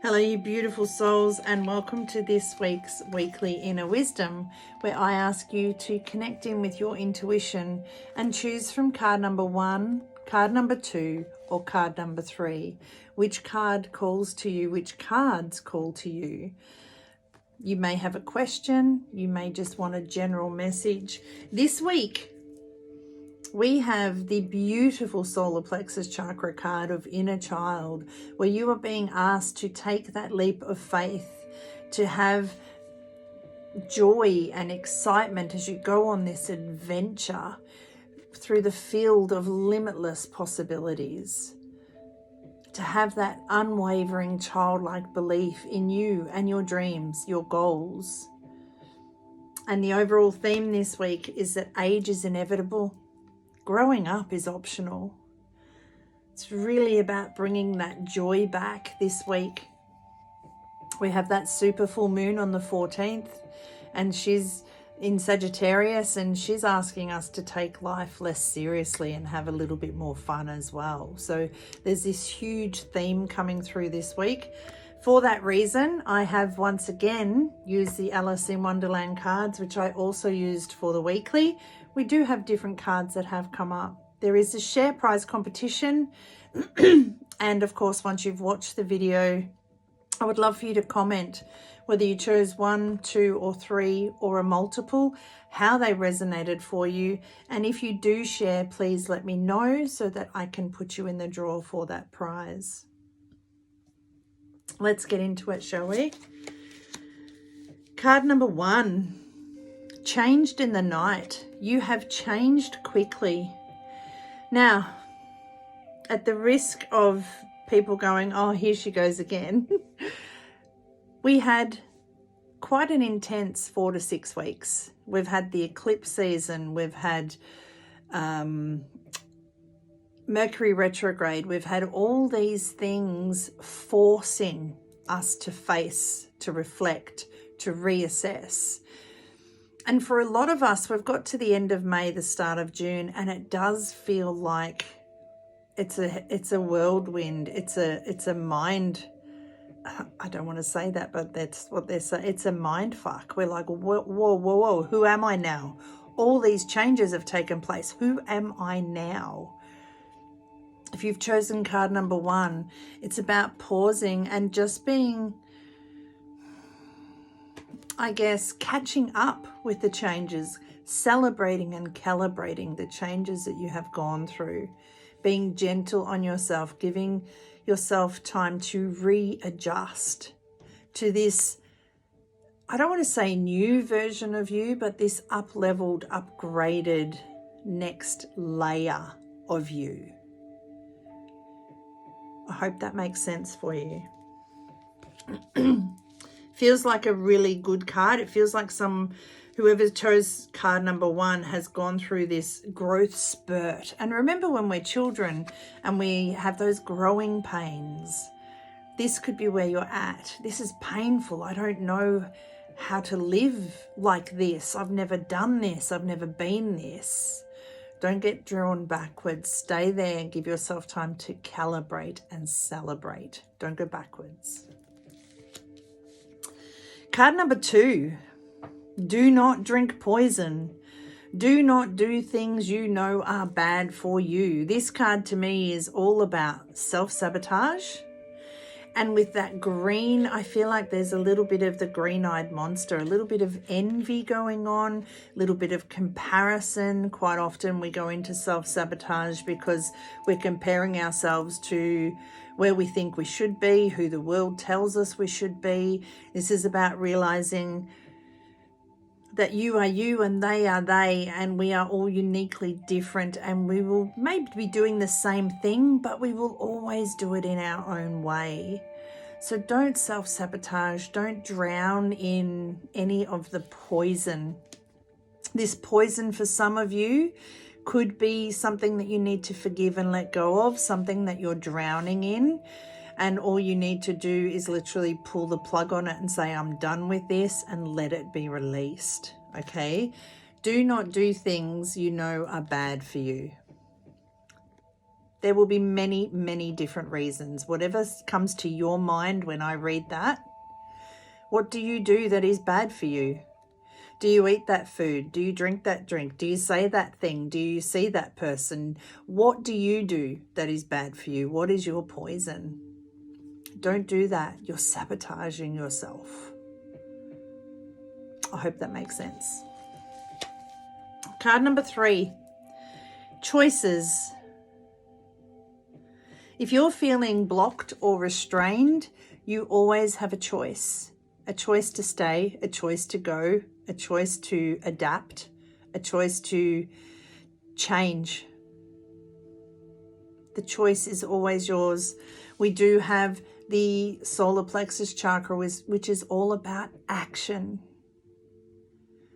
Hello, you beautiful souls, and welcome to this week's weekly Inner Wisdom, where I ask you to connect in with your intuition and choose from card number 1, card number 2, or card number 3. Which card calls to you? Which cards call to you? You may have a question. You may just want a general message. This week, we have the beautiful solar plexus chakra card of inner child, where you are being asked to take that leap of faith, to have joy and excitement as you go on this adventure through the field of limitless possibilities, to have that unwavering childlike belief in you and your dreams, your goals. And the overall theme this week is that age is inevitable. Growing up is optional. It's really about bringing that joy back this week. We have that super full moon on the 14th, and she's in Sagittarius, and she's asking us to take life less seriously and have a little bit more fun as well. So there's this huge theme coming through this week. For that reason, I have once again used the Alice in Wonderland cards, which I also used for the weekly. We do have different cards that have come up. There is a share prize competition. And of course, once you've watched the video, I would love for you to comment whether you chose 1, 2, or 3, or a multiple, how they resonated for you. And if you do share, please let me know so that I can put you in the draw for that prize. Let's get into it, shall we? Card number 1. Changed in the night. You have changed quickly. Now, at the risk of people going, oh, here she goes again, we had quite an intense 4 to 6 weeks. We've had the eclipse season. We've had Mercury retrograde. We've had all these things forcing us to face, to reflect, to reassess. And for a lot of us, we've got to the end of May, the start of June, and it does feel like it's a whirlwind. It's a mind. I don't want to say that, but that's what they're saying. It's a mind fuck. We're like, whoa, who am I now? All these changes have taken place. Who am I now? If you've chosen card number 1, it's about pausing and just being, I guess, catching up with the changes, celebrating and calibrating the changes that you have gone through, being gentle on yourself, giving yourself time to readjust to this, I don't want to say new version of you, but this up-leveled, upgraded next layer of you. I hope that makes sense for you. Feels like a really good card. It feels like whoever chose card number 1 has gone through this growth spurt. And remember, when we're children and we have those growing pains, this could be where you're at. This is painful. I don't know how to live like this. I've never done this. I've never been this. Don't get drawn backwards. Stay there and give yourself time to calibrate and celebrate. Don't go backwards. Card number 2, do not drink poison. Do not do things you know are bad for you. This card to me is all about self-sabotage. And with that green, I feel like there's a little bit of the green-eyed monster, a little bit of envy going on, a little bit of comparison. Quite often we go into self-sabotage because we're comparing ourselves to where we think we should be, who the world tells us we should be. This is about realizing that you are you and they are they, and we are all uniquely different, and we will maybe be doing the same thing, but we will always do it in our own way. So don't self-sabotage. Don't drown in any of the poison. This poison for some of you could be something that you need to forgive and let go of, something that you're drowning in, and all you need to do is literally pull the plug on it and say, I'm done with this, and let it be released, okay? Do not do things you know are bad for you. There will be many, many different reasons. Whatever comes to your mind when I read that, what do you do that is bad for you? Do you eat that food? Do you drink that drink? Do you say that thing? Do you see that person? What do you do that is bad for you? What is your poison? Don't do that. You're sabotaging yourself. I hope that makes sense. Card number 3, choices. If you're feeling blocked or restrained, you always have a choice to stay, a choice to go, a choice to adapt, a choice to change. The choice is always yours. We do have the solar plexus chakra, which is all about action.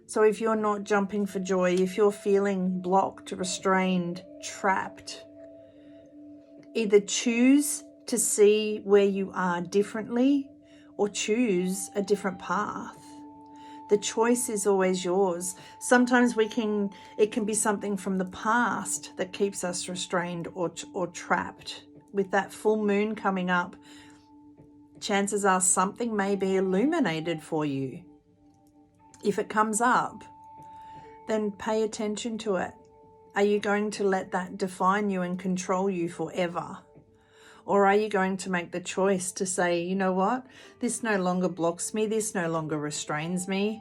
So if you're not jumping for joy, if you're feeling blocked, restrained, trapped, either choose to see where you are differently or choose a different path. The choice is always yours. Sometimes it can be something from the past that keeps us restrained or trapped. With that full moon coming up, chances are something may be illuminated for you. If it comes up, then pay attention to it. Are you going to let that define you and control you forever? Or are you going to make the choice to say, you know what? This no longer blocks me. This no longer restrains me.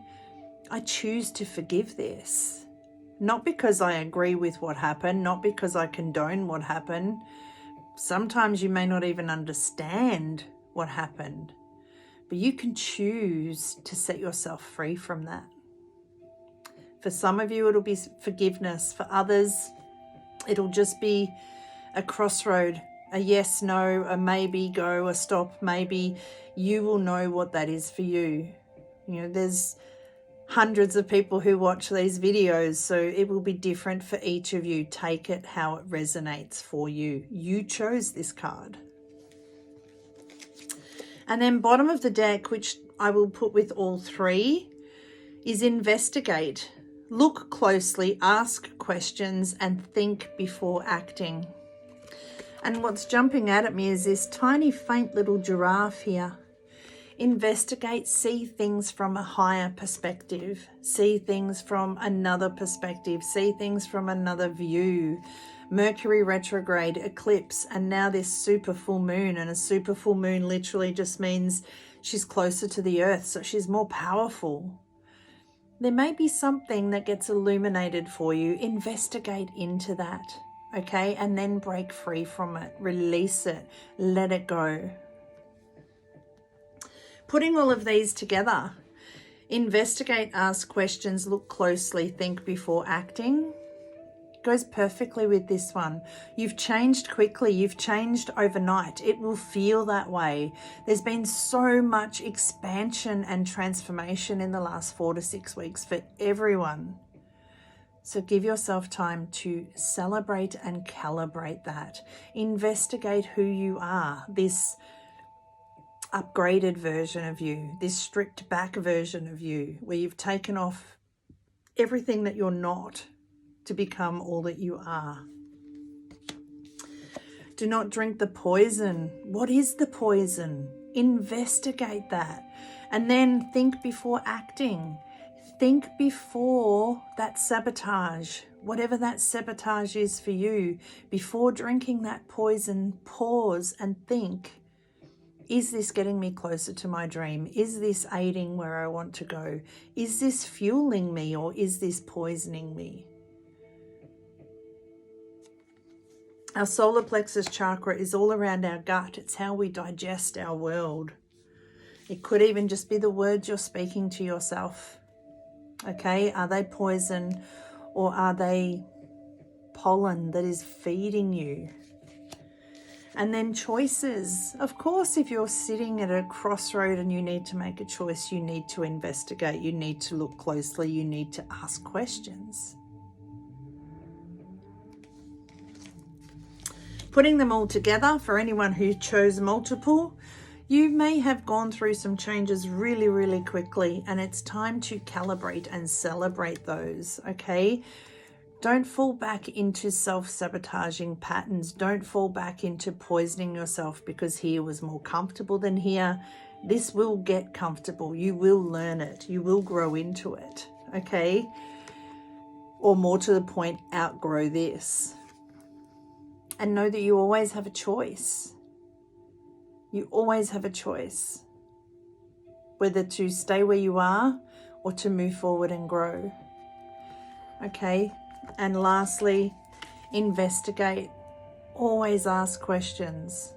I choose to forgive this. Not because I agree with what happened, not because I condone what happened. Sometimes you may not even understand what happened, but you can choose to set yourself free from that. For some of you, it'll be forgiveness. For others, it'll just be a crossroad, a yes, no, a maybe, go, a stop, maybe. You will know what that is for you. You know, there's hundreds of people who watch these videos, so it will be different for each of you. Take it how it resonates for you. You chose this card. And then bottom of the deck, which I will put with all 3, is investigate. Look closely, ask questions, and think before acting. And what's jumping out at me is this tiny, faint little giraffe here. Investigate, see things from a higher perspective, see things from another perspective, see things from another view. Mercury retrograde, eclipse, and now this super full moon. And a super full moon literally just means she's closer to the earth, so she's more powerful. There may be something that gets illuminated for you. Investigate into that, okay? And then break free from it, release it, let it go. Putting all of these together, investigate, ask questions, look closely, think before acting, goes perfectly with this one. You've changed quickly. You've changed overnight. It will feel that way. There's been so much expansion and transformation in the last 4 to 6 weeks for everyone. So give yourself time to celebrate and calibrate that. Investigate who you are, this upgraded version of you, this stripped back version of you, where you've taken off everything that you're not to become all that you are. Do not drink the poison. What is the poison? Investigate that. And then think before acting. Think before that sabotage, whatever that sabotage is for you. Before drinking that poison, pause and think, is this getting me closer to my dream? Is this aiding where I want to go? Is this fueling me, or is this poisoning me? Our solar plexus chakra is all around our gut. It's how we digest our world. It could even just be the words you're speaking to yourself. Okay, are they poison, or are they pollen that is feeding you? And then choices. Of course, if you're sitting at a crossroad and you need to make a choice, you need to investigate, you need to look closely, you need to ask questions. Putting them all together, for anyone who chose multiple, you may have gone through some changes really, really quickly, and it's time to calibrate and celebrate those, okay? Don't fall back into self-sabotaging patterns. Don't fall back into poisoning yourself because here was more comfortable than here. This will get comfortable. You will learn it. You will grow into it, okay? Or more to the point, outgrow this. And know that you always have a choice. You always have a choice. Whether to stay where you are or to move forward and grow. Okay? And lastly, investigate. Always ask questions.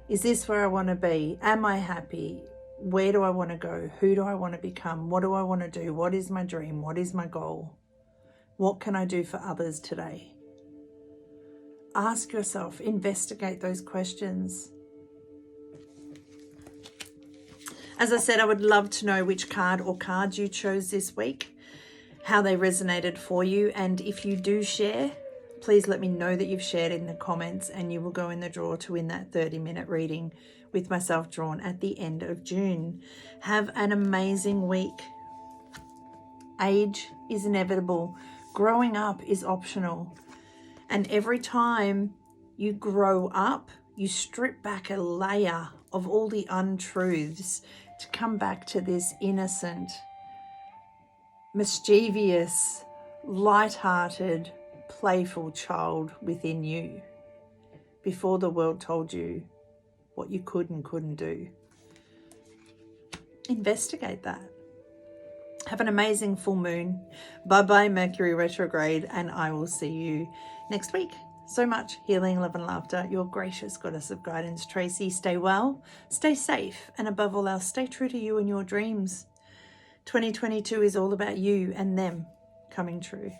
Is this where I want to be? Am I happy? Where do I want to go? Who do I want to become? What do I want to do? What is my dream? What is my goal? What can I do for others today? Ask yourself, investigate those questions. As I said, I would love to know which card or cards you chose this week, how they resonated for you, and if you do share, please let me know that you've shared in the comments, and you will go in the draw to win that 30-minute reading with myself drawn at the end of June. Have an amazing week. Age is inevitable. Growing up is optional. And every time you grow up, you strip back a layer of all the untruths to come back to this innocent, mischievous, light-hearted, playful child within you before the world told you what you could and couldn't do. Investigate that. Have an amazing full moon. Bye-bye, Mercury retrograde, and I will see you next week. So much healing, love and laughter. Your gracious goddess of guidance, Tracey. Stay well, stay safe, and above all else, stay true to you and your dreams. 2022 is all about you and them coming true.